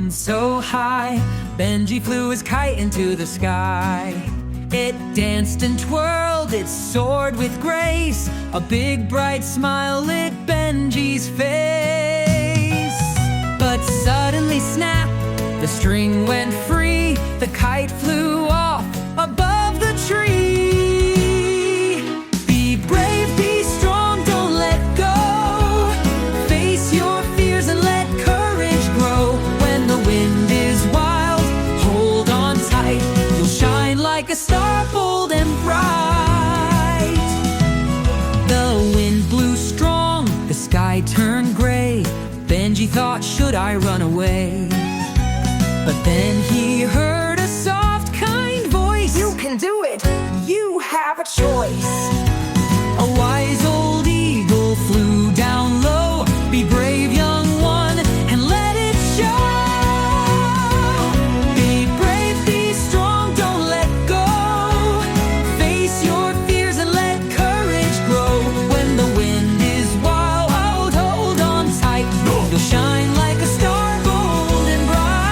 wind so high, Benji flew his kite into the sky. It danced and twirled, it soared with grace. A big bright smile lit Benji's face. But suddenly snap, the string went free. The kite flew off above the tree. Be brave, be strong, don't let go. Face your fears and let courage grow. When the wind is wild, hold on tight. You'll shine like a star, bold and bright. The wind blew strong, the sky turned gray. Benji thought, should I run away? But then he heard a soft, kind voice. You can do it! You have a choice! A wise old eagle flew down low. Be brave, young one, and let it show. Be brave, be strong, don't let go. Face your fears and let courage grow. When the wind is wild, hold on tight. You'll shine like a star, bold and bright.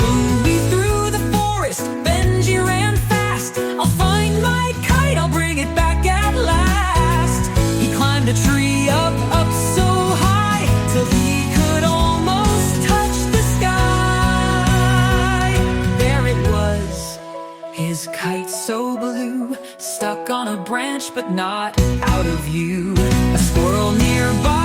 Moving through the forest, Benji ran fast. I'll find my kite, I'll bring it back at last. He climbed a tree up so high, till he could almost touch the sky. There it was, his kite so blue, stuck on a branch but not out of view. A squirrel nearby